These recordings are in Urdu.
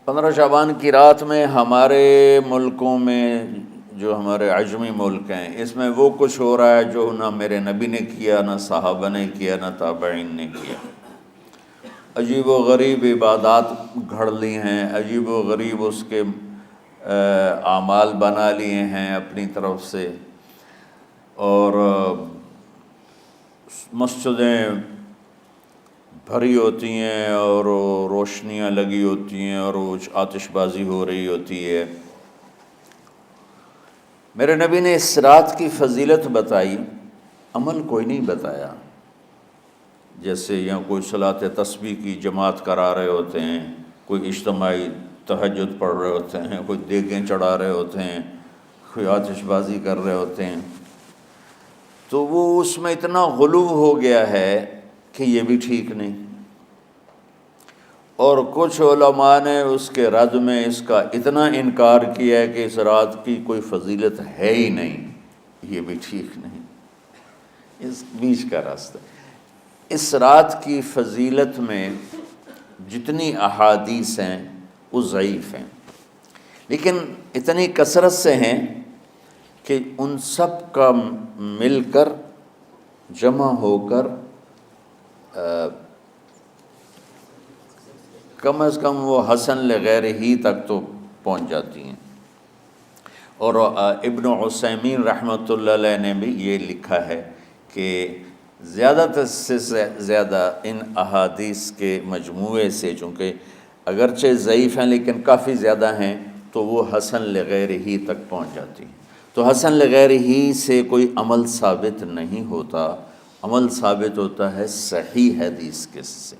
15 شعبان کی رات میں ہمارے ملکوں میں جو ہمارے عجمی ملک ہیں اس میں وہ کچھ ہو رہا ہے جو نہ میرے نبی نے کیا، نہ صحابہ نے کیا، نہ تابعین نے کیا۔ عجیب و غریب عبادات گھڑ لی ہیں، عجیب و غریب اس کے اعمال بنا لیے ہیں اپنی طرف سے، اور مسجدیں بھری ہوتی ہیں اور روشنیاں لگی ہوتی ہیں اور آتش بازی ہو رہی ہوتی ہے۔ میرے نبی نے اس رات کی فضیلت بتائی، عمل کوئی نہیں بتایا۔ جیسے یہاں کوئی صلاۃ تسبیح کی جماعت کرا رہے ہوتے ہیں، کوئی اجتماعی تہجد پڑھ رہے ہوتے ہیں، کوئی دیگیں چڑھا رہے ہوتے ہیں، کوئی آتش بازی کر رہے ہوتے ہیں، تو وہ اس میں اتنا غلو ہو گیا ہے کہ یہ بھی ٹھیک نہیں۔ اور کچھ علماء نے اس کے رد میں اس کا اتنا انکار کیا ہے کہ اس رات کی کوئی فضیلت ہے ہی نہیں، یہ بھی ٹھیک نہیں۔ اس بیچ کا راستہ، اس رات کی فضیلت میں جتنی احادیث ہیں وہ ضعیف ہیں، لیکن اتنی کثرت سے ہیں کہ ان سب کا مل کر جمع ہو کر کم از کم وہ حسن لغیر ہی تک تو پہنچ جاتی ہیں۔ اور ابن عثیمین رحمۃ اللہ علیہ نے بھی یہ لکھا ہے کہ زیادہ سے زیادہ ان احادیث کے مجموعے سے، چونکہ اگرچہ ضعیف ہیں لیکن کافی زیادہ ہیں، تو وہ حسن لغیر ہی تک پہنچ جاتی ہیں۔ تو حسن لغیر ہی سے کوئی عمل ثابت نہیں ہوتا، عمل ثابت ہوتا ہے صحیح حدیث کے سے۔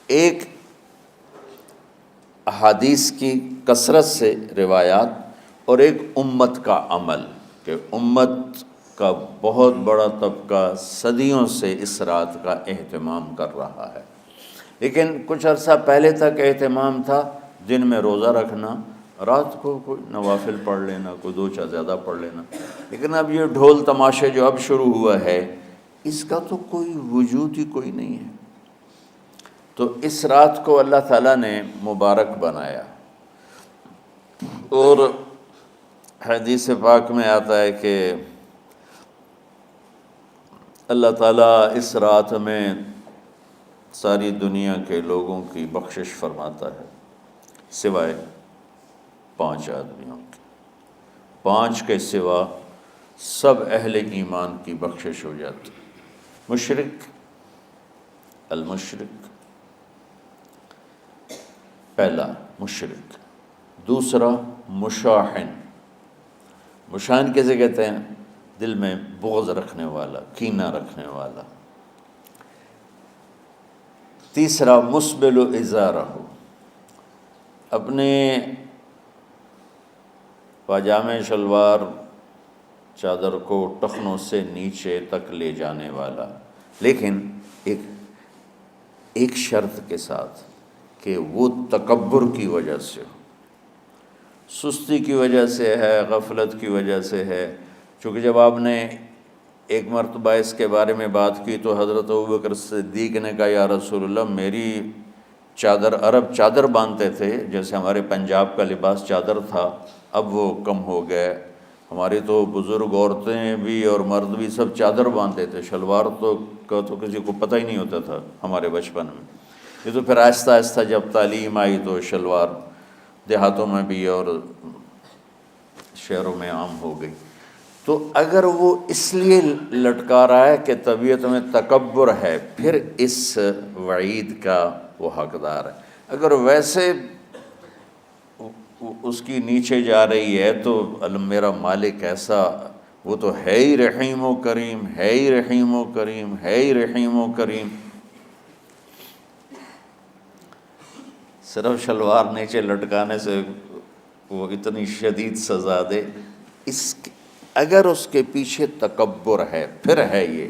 ایک احادیث کی کثرت سے روایات، اور ایک امت کا عمل، کہ امت کا بہت بڑا طبقہ صدیوں سے اس رات کا اہتمام کر رہا ہے۔ لیکن کچھ عرصہ پہلے تک اہتمام تھا دن میں روزہ رکھنا، رات کو کوئی نوافل پڑھ لینا، کوئی دو چار زیادہ پڑھ لینا، لیکن اب یہ ڈھول تماشے جو اب شروع ہوا ہے اس کا تو کوئی وجود ہی کوئی نہیں ہے۔ تو اس رات کو اللہ تعالیٰ نے مبارک بنایا، اور حدیث پاک میں آتا ہے کہ اللہ تعالیٰ اس رات میں ساری دنیا کے لوگوں کی بخشش فرماتا ہے سوائے 5 آدمیوں کے، 5 کے سوا سب اہل ایمان کی بخشش ہو جاتی۔ مشرک، المشرک، پہلا مشرک، دوسرا مشاحن، مشاحن کیسے کہتے ہیں؟ دل میں بغض رکھنے والا، کینہ رکھنے والا۔ تیسرا مسبل ازارہ، اپنے پاجامے شلوار چادر کو ٹخنوں سے نیچے تک لے جانے والا، لیکن ایک شرط کے ساتھ کہ وہ تکبر کی وجہ سے ہو، سستی کی وجہ سے ہے، غفلت کی وجہ سے ہے۔ چونکہ جب آپ نے ایک مرتبہ اس کے بارے میں بات کی تو حضرت ابوبکر صدیق نے کہا یا رسول اللہ، میری چادر، عرب چادر باندھتے تھے جیسے ہمارے پنجاب کا لباس چادر تھا، اب وہ کم ہو گئے، ہماری تو بزرگ عورتیں بھی اور مرد بھی سب چادر باندھتے تھے، شلوار تو کسی کو پتہ ہی نہیں ہوتا تھا ہمارے بچپن میں۔ یہ تو پھر آہستہ آہستہ جب تعلیم آئی تو شلوار دیہاتوں میں بھی اور شہروں میں عام ہو گئی۔ تو اگر وہ اس لیے لٹکا رہا ہے کہ طبیعت میں تکبر ہے، پھر اس وعید کا وہ حقدار ہے۔ اگر ویسے اس کی نیچے جا رہی ہے تو میرا مالک ایسا، وہ تو ہے ہی رحیم و کریم، ہے ہی رحیم و کریم، ہے ہی رحیم و کریم، صرف شلوار نیچے لٹکانے سے وہ اتنی شدید سزا دے، اگر اس کے پیچھے تکبر ہے پھر ہے۔ یہ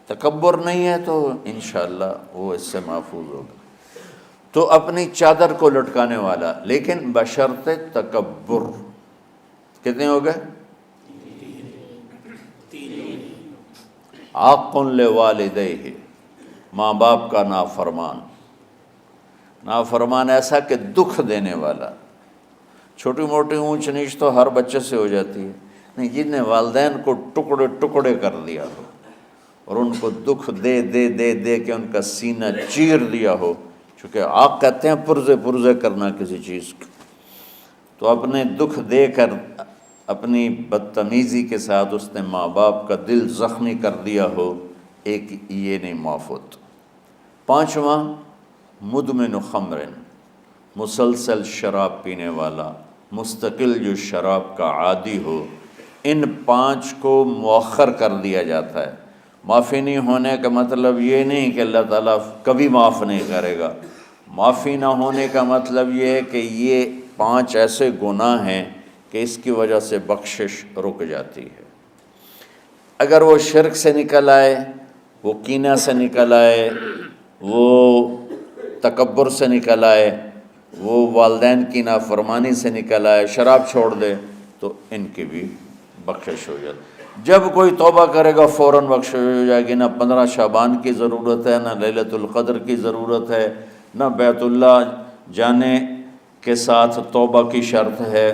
تکبر نہیں ہے تو انشاءاللہ وہ اس سے محفوظ ہوگا۔ تو اپنی چادر کو لٹکانے والا، لیکن بشرط تکبر۔ کتنے ہو گئے؟ عاق لوالدیہ، ماں باپ کا نافرمان۔ نافرمان ایسا کہ دکھ دینے والا. چھوٹی موٹی اونچ نیچ تو ہر بچے سے ہو جاتی ہے، نہیں، جن نے والدین کو ٹکڑے ٹکڑے کر دیا ہو اور ان کو دکھ دے دے دے دے کے ان کا سینہ چیر دیا ہو. چونکہ آپ کہتے ہیں پرزے پرزے کرنا کسی چیز کو، تو اپنے دکھ دے کر اپنی بدتمیزی کے ساتھ اس نے ماں باپ کا دل زخمی کر دیا ہو، ایک یہ نہیں معاف ہوتا. 5واں مدمن خمر، مسلسل شراب پینے والا، مستقل جو شراب کا عادی ہو. ان 5 کو مؤخر کر دیا جاتا ہے. معافی نہیں ہونے کا مطلب یہ نہیں کہ اللہ تعالیٰ کبھی معاف نہیں کرے گا. معافی نہ ہونے کا مطلب یہ ہے کہ یہ 5 ایسے گناہ ہیں کہ اس کی وجہ سے بخشش رک جاتی ہے. اگر وہ شرک سے نکل آئے، وہ کینہ سے نکل آئے، وہ تکبر سے نکل آئے، وہ والدین کی نافرمانی سے نکل آئے، شراب چھوڑ دے، تو ان کی بھی بخشش ہو جاتی. جب کوئی توبہ کرے گا فوراً بخشش ہو جائے گی. نہ 15 شعبان کی ضرورت ہے، نہ لیلۃ القدر کی ضرورت ہے، نہ بیت اللہ جانے کے ساتھ توبہ کی شرط ہے.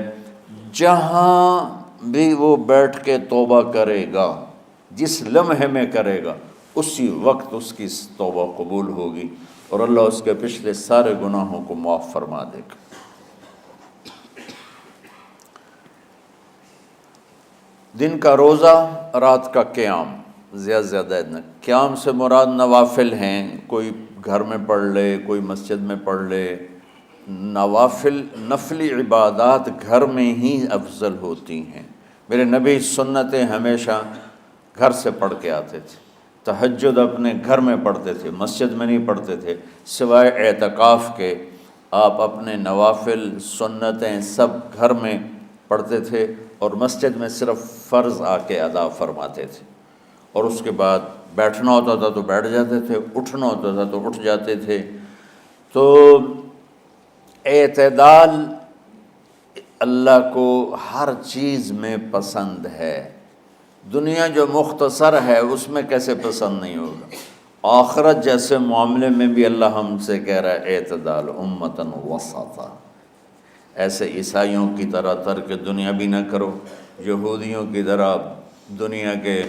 جہاں بھی وہ بیٹھ کے توبہ کرے گا، جس لمحے میں کرے گا، اسی وقت اس کی توبہ قبول ہوگی اور اللہ اس کے پچھلے سارے گناہوں کو معاف فرما دے گا. دن کا روزہ، رات کا قیام، زیادہ زیادہ قیام سے مراد نوافل ہیں. کوئی گھر میں پڑھ لے، کوئی مسجد میں پڑھ لے. نوافل، نفلی عبادات گھر میں ہی افضل ہوتی ہیں. میرے نبی سنتیں ہمیشہ گھر سے پڑھ کے آتے تھے. تہجد اپنے گھر میں پڑھتے تھے، مسجد میں نہیں پڑھتے تھے. سوائے اعتکاف کے آپ اپنے نوافل سنتیں سب گھر میں پڑھتے تھے اور مسجد میں صرف فرض آ کے ادا فرماتے تھے. اور اس کے بعد بیٹھنا ہوتا تھا تو بیٹھ جاتے تھے، اٹھنا ہوتا تھا تو اٹھ جاتے تھے. تو اعتدال اللہ کو ہر چیز میں پسند ہے. دنیا جو مختصر ہے اس میں کیسے پسند نہیں ہوگا؟ آخرت جیسے معاملے میں بھی اللہ ہم سے کہہ رہا ہے اعتدال، امتن وسطا. ایسے عیسائیوں کی طرح ترک دنیا بھی نہ کرو، یہودیوں کی طرح دنیا کے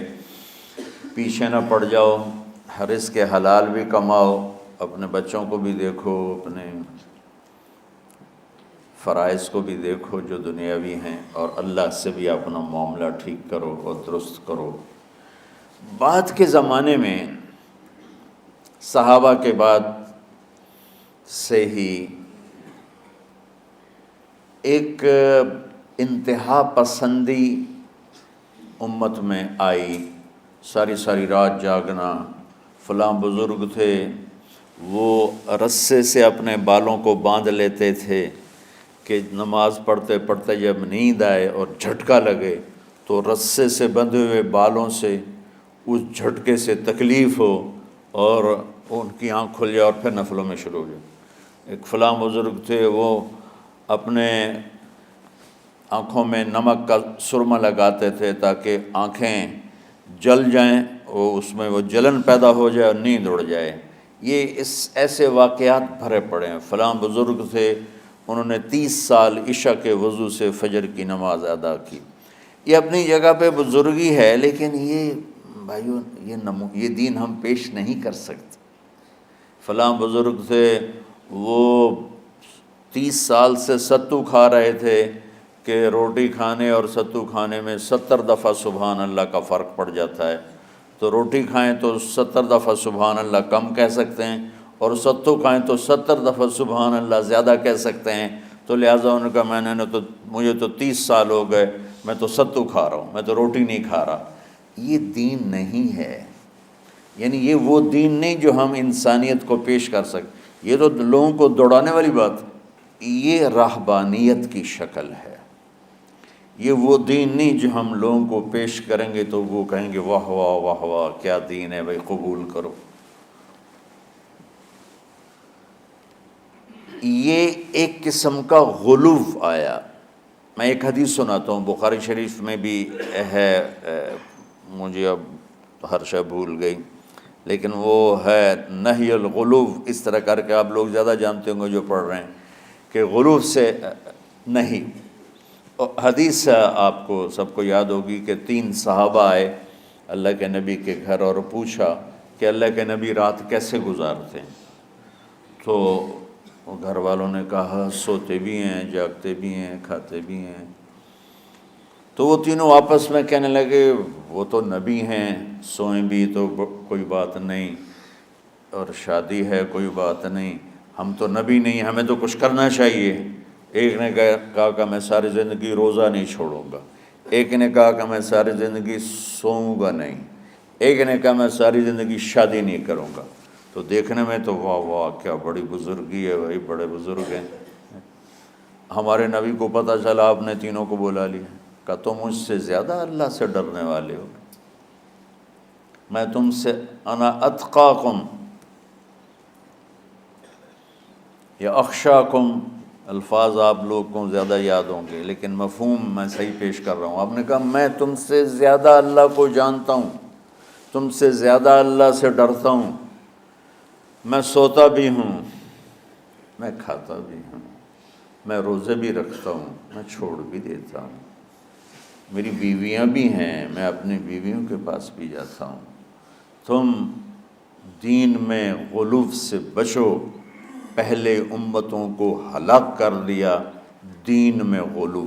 پیچھے نہ پڑ جاؤ. رزق حلال بھی کماؤ، اپنے بچوں کو بھی دیکھو، اپنے فرائض کو بھی دیکھو جو دنیاوی ہیں، اور اللہ سے بھی اپنا معاملہ ٹھیک کرو اور درست کرو. بعد کے زمانے میں صحابہ کے بعد سے ہی ایک انتہا پسندی امت میں آئی. ساری ساری رات جاگنا. فلاں بزرگ تھے، وہ رسے سے اپنے بالوں کو باندھ لیتے تھے کہ نماز پڑھتے پڑھتے جب نیند آئے اور جھٹکا لگے تو رسے سے بندھے ہوئے بالوں سے اس جھٹکے سے تکلیف ہو اور ان کی آنکھ کھل جائے اور پھر نفلوں میں شروع ہو جائے. ایک فلاں بزرگ تھے، وہ اپنے آنکھوں میں نمک کا سرما لگاتے تھے تاکہ آنکھیں جل جائیں، اس میں وہ جلن پیدا ہو جائے اور نیند اڑ جائے. یہ ایسے واقعات بھرے پڑے ہیں. فلاں بزرگ تھے، انہوں نے 30 سال عشاء کے وضو سے فجر کی نماز ادا کی. یہ اپنی جگہ پہ بزرگی ہے، لیکن یہ بھائیو یہ دین ہم پیش نہیں کر سکتے. فلاں بزرگ تھے، وہ 30 سال سے ستو کھا رہے تھے کہ روٹی کھانے اور ستو کھانے میں 70 دفعہ سبحان اللہ کا فرق پڑ جاتا ہے. تو روٹی کھائیں تو 70 دفعہ سبحان اللہ کم کہہ سکتے ہیں، اور ستو کھائیں تو 70 دفعہ سبحان اللہ زیادہ کہہ سکتے ہیں. تو لہٰذا ان کا مجھے تو 30 سال ہو گئے، میں تو ستو کھا رہا ہوں، میں تو روٹی نہیں کھا رہا. یہ دین نہیں ہے. یعنی یہ وہ دین نہیں جو ہم انسانیت کو پیش کر سکتے. یہ تو لوگوں کو دوڑانے والی بات. یہ راہبانیت کی شکل ہے. یہ وہ دین نہیں جو ہم لوگوں کو پیش کریں گے تو وہ کہیں گے واہ واہ واہ واہ کیا دین ہے بھائی، قبول کرو. یہ ایک قسم کا غلو آیا. میں ایک حدیث سناتا ہوں، بخاری شریف میں بھی ہے، مجھے اب ہر شے بھول گئی. لیکن وہ ہے نہی الغلو، اس طرح کر کے آپ لوگ زیادہ جانتے ہوں گے جو پڑھ رہے ہیں کہ غلو سے نہیں۔ حدیث آپ کو سب کو یاد ہوگی کہ 3 صحابہ آئے اللہ کے نبی کے گھر اور پوچھا کہ اللہ کے نبی رات کیسے گزارتے ہیں؟ تو گھر والوں نے کہا سوتے بھی ہیں، جاگتے بھی ہیں، کھاتے بھی ہیں۔ تو وہ تینوں آپس میں کہنے لگے وہ تو نبی ہیں، سوئیں بھی تو کوئی بات نہیں، اور شادی ہے کوئی بات نہیں، ہم تو نبی نہیں، ہمیں تو کچھ کرنا چاہیے۔ ایک نے کہا کہ میں ساری زندگی روزہ نہیں چھوڑوں گا، ایک نے کہا کہ میں ساری زندگی سوؤں گا نہیں، ایک نے کہا میں ساری زندگی شادی نہیں کروں گا۔ تو دیکھنے میں تو واہ واہ کیا بڑی بزرگی ہے بھائی، بڑے بزرگ ہیں۔ ہمارے نبی کو پتہ چلا، آپ نے تینوں کو بلا لیا، کہ تم مجھ سے زیادہ اللہ سے ڈرنے والے ہو، میں تم سے انا اتقاکم یا اخشاکم، الفاظ آپ لوگ کو زیادہ یاد ہوں گے لیکن مفہوم میں صحیح پیش کر رہا ہوں۔ آپ نے کہا میں تم سے زیادہ اللہ کو جانتا ہوں، تم سے زیادہ اللہ سے ڈرتا ہوں، میں سوتا بھی ہوں، میں کھاتا بھی ہوں، میں روزے بھی رکھتا ہوں، میں چھوڑ بھی دیتا ہوں، میری بیویاں بھی ہیں، میں اپنی بیویوں کے پاس بھی جاتا ہوں۔ تم دین میں غلو سے بچو، پہلے امتوں کو ہلاک کر دیا دین میں غلو۔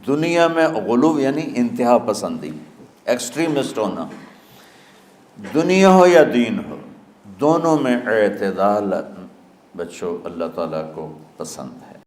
دنیا میں غلو یعنی انتہا پسندی، ایکسٹریمسٹ ہونا، دنیا ہو یا دین ہو دونوں میں اعتدال بچو، اللہ تعالیٰ کو پسند ہے۔